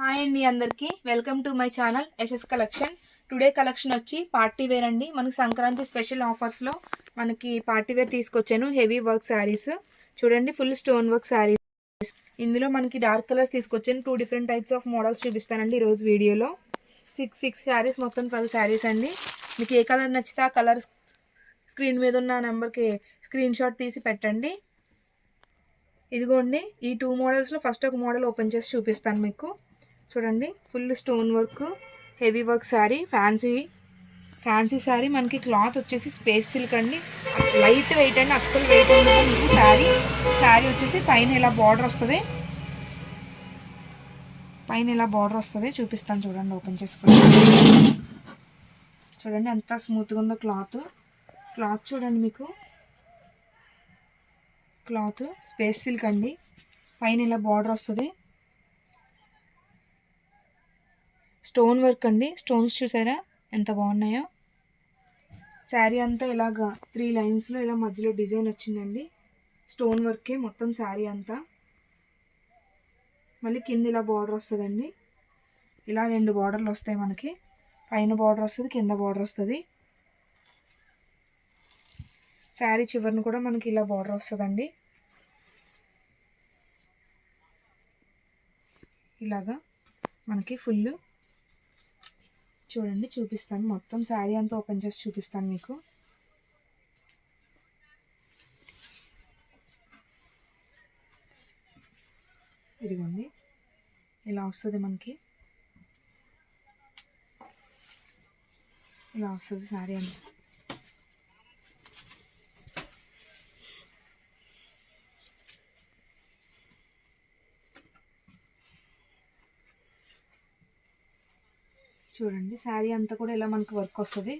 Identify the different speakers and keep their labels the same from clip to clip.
Speaker 1: Hi అండి అందరికీ welcome to my channel SS collection. Today collection వచ్చి పార్టీ వేర్ అండి. మనకి సంక్రాంతి స్పెషల్ ఆఫర్స్లో మనకి పార్టీ వేర్ తీసుకొచ్చాను. హెవీ వర్క్ శారీస్ చూడండి, ఫుల్ స్టోన్ వర్క్ శారీస్. ఇందులో మనకి డార్క్ కలర్స్ తీసుకొచ్చాను. 2 డిఫరెంట్ టైప్స్ ఆఫ్ మోడల్స్ చూపిస్తానండి ఈరోజు వీడియోలో. సిక్స్ శారీస్, మొత్తం 12 శారీస్ అండి. మీకు ఏ కలర్ నచ్చితే ఆ కలర్ స్క్రీన్ మీద ఉన్న నెంబర్కి స్క్రీన్ షాట్ తీసి పెట్టండి. ఇదిగోండి, ఈ 2 మోడల్స్లో ఫస్ట్ ఒక మోడల్ ఓపెన్ చేసి చూపిస్తాను మీకు. చూడండి, full stone work heavy work sari, fancy sari. మనకి క్లాత్ వచ్చేసి స్పేస్ సిల్క్ అండి, లైట్ వెయిట్ అండి, అస్సలు వెయిట్ ఉండదు మీకు. శారీ వచ్చేసి పైన ఇలా బార్డర్ వస్తుంది, చూపిస్తాను చూడండి ఓపెన్ చేసి. చూడండి ఎంత స్మూత్గా ఉందో క్లాత్ చూడండి. మీకు క్లాత్ స్పేస్ సిల్క్ అండి, పైన ఇలా బార్డర్ వస్తుంది. స్టోన్ వర్క్ అండి, స్టోన్స్ చూసారా ఎంత బాగున్నాయో. శారీ అంతా ఇలాగా 3 లైన్స్లో ఇలా మధ్యలో డిజైన్ వచ్చిందండి. స్టోన్ వర్కే మొత్తం శారీ అంతా. మళ్ళీ కింద ఇలా బార్డర్ వస్తుందండి. ఇలా 2 బార్డర్లు వస్తాయి మనకి. పైన బార్డర్ వస్తుంది, కింద బార్డర్ వస్తుంది. శారీ చివరిని కూడా మనకి ఇలా బార్డర్ వస్తుందండి. ఇలాగా మనకి ఫుల్ చూడండి, చూపిస్తాను మొత్తం శారీ అంతా ఓపెన్ చేసి చూపిస్తాను మీకు. ఇదిగోండి, ఇలా వస్తుంది మనకి, ఇలా వస్తుంది శారీ అంతా. చూడండి, శారీ అంతా కూడా ఇలా మనకి వర్క్ వస్తుంది.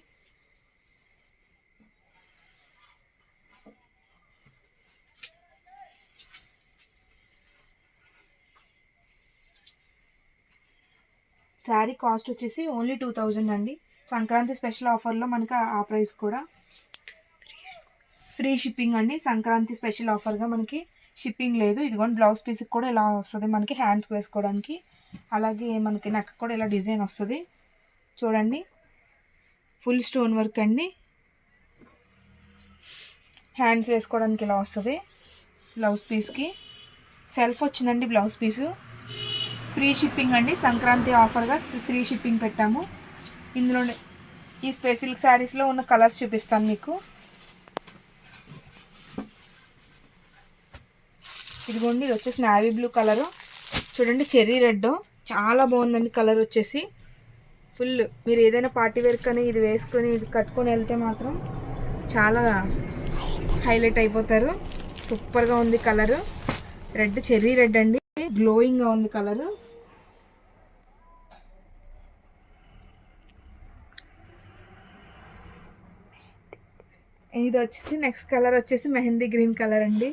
Speaker 1: శారీ కాస్ట్ వచ్చేసి ఓన్లీ 2000 అండి. సంక్రాంతి స్పెషల్ ఆఫర్లో మనకి ఆ ప్రైస్ కూడా ఫ్రీ షిప్పింగ్ అండి. సంక్రాంతి స్పెషల్ ఆఫర్గా మనకి షిప్పింగ్ లేదు. ఇదిగోండి, బ్లౌజ్ పీస్కి కూడా ఇలా వస్తుంది మనకి, హ్యాండ్స్ వేసుకోవడానికి. అలాగే మనకి నెక్ కూడా ఇలా డిజైన్ వస్తుంది. చూడండి, ఫుల్ స్టోన్ వర్క్ అండి, హ్యాండ్స్ వేసుకోవడానికి ఇలా వస్తుంది. బ్లౌజ్ పీస్కి సెల్ఫ్ వచ్చిందండి బ్లౌజ్ పీసు. ఫ్రీ షిప్పింగ్ అండి, సంక్రాంతి ఆఫర్గా ఫ్రీ షిప్పింగ్ పెట్టాము. ఇందులో ఈ స్పెషల్ శారీస్లో ఉన్న కలర్స్ చూపిస్తాను మీకు. ఇదిగోండి, ఇది వచ్చేసి నావీ బ్లూ కలరు. చూడండి, చెర్రీ రెడ్ చాలా బాగుందండి కలర్ వచ్చేసి. ఫుల్ మీరు ఏదైనా పార్టీ వేర్ కానీ ఇది వేసుకొని ఇది కట్టుకొని వెళ్తే మాత్రం చాలా హైలైట్ అయిపోతారు. సూపర్గా ఉంది కలరు. రెడ్, చెర్రీ రెడ్ అండి, గ్లోయింగ్గా ఉంది కలరు. ఇది వచ్చేసి నెక్స్ట్ కలర్ వచ్చేసి మెహందీ గ్రీన్ కలర్ అండి.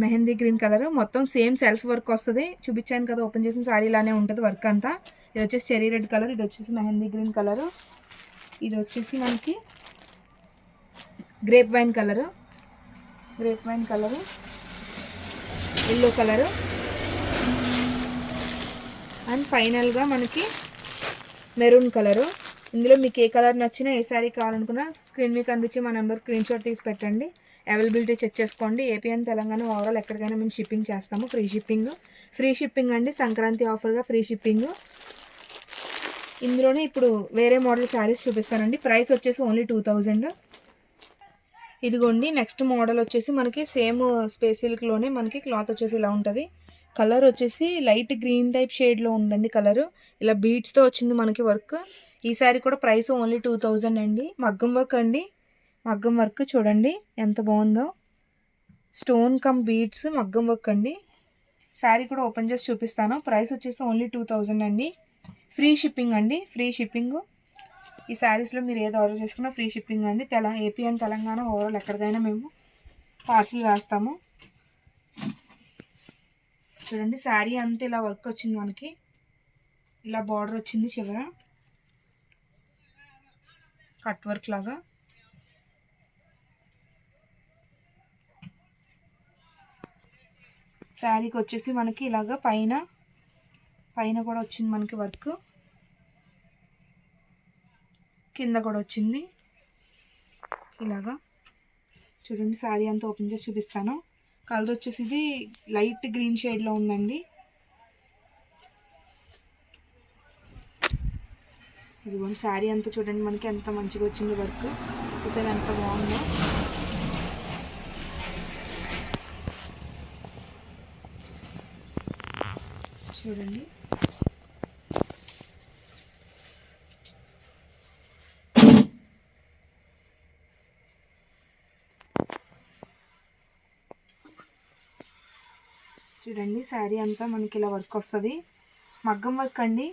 Speaker 1: మెహందీ గ్రీన్ కలర్, మొత్తం సేమ్ సెల్ఫ్ వర్క్ వస్తుంది. చూపించాను కదా ఓపెన్ చేసిన శారీ ఇలానే ఉంటుంది వర్క్ అంతా. ఇది వచ్చేసి చెరీ రెడ్ కలర్, ఇది వచ్చేసి మెహందీ గ్రీన్ కలరు, ఇది వచ్చేసి మనకి grape wine colour, yellow colour, and ఫైనల్గా మనకి మెరూన్ కలరు. ఇందులో మీకు ఏ కలర్ నచ్చినా, ఏ శారీ కావాలనుకున్నా స్క్రీన్ మీద కనిపించి మా నెంబర్ స్క్రీన్ షాట్ తీసి పెట్టండి. అవైలబిలిటీ చెక్ చేసుకోండి. ఏపీ అండ్ తెలంగాణ ఓవరాల్ ఎక్కడికైనా మేము షిప్పింగ్ చేస్తాము. ఫ్రీ షిప్పింగ్ అండి, సంక్రాంతి ఆఫర్గా ఫ్రీ షిప్పింగ్. ఇందులోనే ఇప్పుడు వేరే మోడల్ శారీస్ చూపిస్తానండి. ప్రైస్ వచ్చేసి ఓన్లీ 2000. ఇదిగోండి, నెక్స్ట్ మోడల్ వచ్చేసి మనకి సేమ్ స్పేస్ సిల్క్లోనే మనకి క్లాత్ వచ్చేసి ఇలా ఉంటుంది. కలర్ వచ్చేసి లైట్ గ్రీన్ టైప్ షేడ్లో ఉందండి కలరు. ఇలా బీడ్స్తో వచ్చింది మనకి వర్క్. ఈ శారీ కూడా ప్రైస్ ఓన్లీ 2000 అండి. మగ్గం వర్క్ అండి, మగ్గం వర్క్ చూడండి ఎంత బాగుందో. స్టోన్ కమ్ బీడ్స్ మగ్గం వర్క్ అండి. శారీ కూడా ఓపెన్ చేసి చూపిస్తాను. ప్రైస్ వచ్చేసి ఓన్లీ 2000 అండి. ఫ్రీ షిప్పింగ్ అండి, ఫ్రీ షిప్పింగ్. ఈ శారీస్లో మీరు ఏది ఆర్డర్ చేసుకున్నా ఫ్రీ షిప్పింగ్ అండి. ఏపీ అండ్ తెలంగాణ ఓవరాల్ ఎక్కడికైనా మేము పార్సిల్ వేస్తాము. చూడండి, శారీ అంతా ఇలా వర్క్ వచ్చింది మనకి, ఇలా బార్డర్ వచ్చింది చివర కట్ వర్క్ లాగా. శారీకి వచ్చేసి మనకి ఇలాగ పైన కూడా వచ్చింది మనకి వర్క్, కింద కూడా వచ్చింది ఇలాగా. చూడండి శారీ అంతా ఓపెన్ చేసి చూపిస్తాను. కలర్ వచ్చేసి ఇది లైట్ గ్రీన్ షేడ్లో ఉందండి. ఇదిగోండి శారీ అంతా చూడండి మనకి ఎంత మంచిగా వచ్చింది వర్క్, చూసారు ఎంత బాగుందో. చూడండి చూడండి శారీ అంతా మనకి ఇలా వర్క్ వస్తుంది. మగ్గం వర్క్ అండి,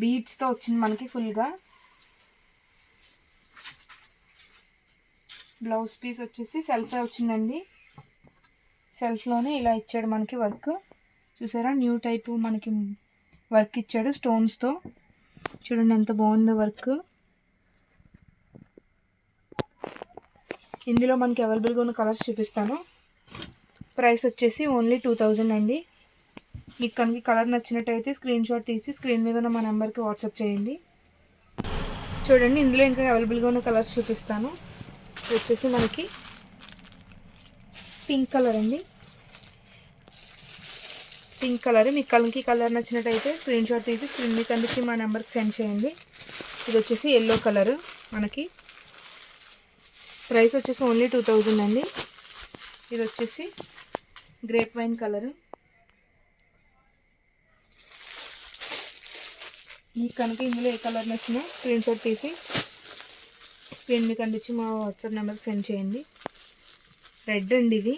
Speaker 1: బీడ్స్తో వచ్చింది మనకి ఫుల్గా. బ్లౌజ్ పీస్ వచ్చేసి సెల్ఫే వచ్చిందండి. సెల్ఫ్లోనే ఇలా ఇచ్చాడు మనకి వర్క్. చూసారా న్యూ టైపు మనకి వర్క్ ఇచ్చాడు స్టోన్స్తో. చూడండి ఎంత బాగుందో వర్క్. ఇందులో మనకి అవైలబుల్గా ఉన్న కలర్స్ చూపిస్తాను. ప్రైస్ వచ్చేసి ఓన్లీ 2000 అండి. మీకు కనుక కలర్ నచ్చినట్టయితే స్క్రీన్ షాట్ తీసి స్క్రీన్ మీద ఉన్న మా నెంబర్కి వాట్సాప్ చేయండి. చూడండి ఇందులో ఇంకా అవైలబుల్గా ఉన్న కలర్స్ చూపిస్తాను. ఇది వచ్చేసి మనకి పింక్ కలర్ అండి. పింక్ కలర్, మీకు కనుక కలర్ నచ్చినట్టయితే స్క్రీన్ షాట్ తీసి స్క్రీన్ మీద కనిపించి మా నెంబర్కి సెండ్ చేయండి. ఇది వచ్చేసి ఎల్లో కలర్ మనకి. ప్రైస్ వచ్చేసి ఓన్లీ 2000 అండి. ఇది వచ్చేసి గ్రేప్ వైన్ కలరు. మీకు కనుక ఇందులో ఏ కలర్ నచ్చినా స్క్రీన్ షాట్ తీసి స్క్రీన్ మీద కనిపించి మా వాట్సాప్ నెంబర్కి సెండ్ చేయండి. రెడ్ అండి, ఇది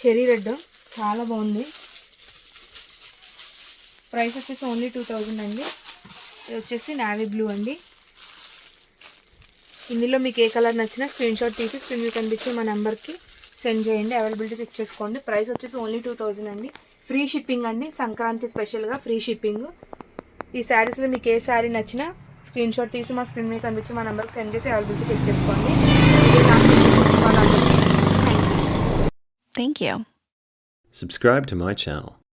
Speaker 1: చెరీ రెడ్, చాలా బాగుంది. ప్రైస్ వచ్చేసి ఓన్లీ 2000 అండి. ఇది వచ్చేసి నావీ బ్లూ అండి. ఇందులో మీకు ఏ కలర్ నచ్చినా స్క్రీన్ షాట్ తీసి స్క్రీన్ మీద కనిపించి మా నెంబర్కి సెండ్ చేయండి. అవైలబిలిటీ చెక్ చేసుకోండి. ప్రైస్ వచ్చేసి ఓన్లీ 2000 అండి. ఫ్రీ షిప్పింగ్ అండి, సంక్రాంతి స్పెషల్గా ఫ్రీ షిప్పింగ్. ఈ శారీస్లో మీకు ఏ శారీ నచ్చినా స్క్రీన్ షాట్ తీసి మా స్క్రీన్ మీద కనిపించి మా నెంబర్కి సెండ్ చేసి అవైలబిలిటీ చెక్ చేసుకోండి.
Speaker 2: Thank you. Subscribe to my channel.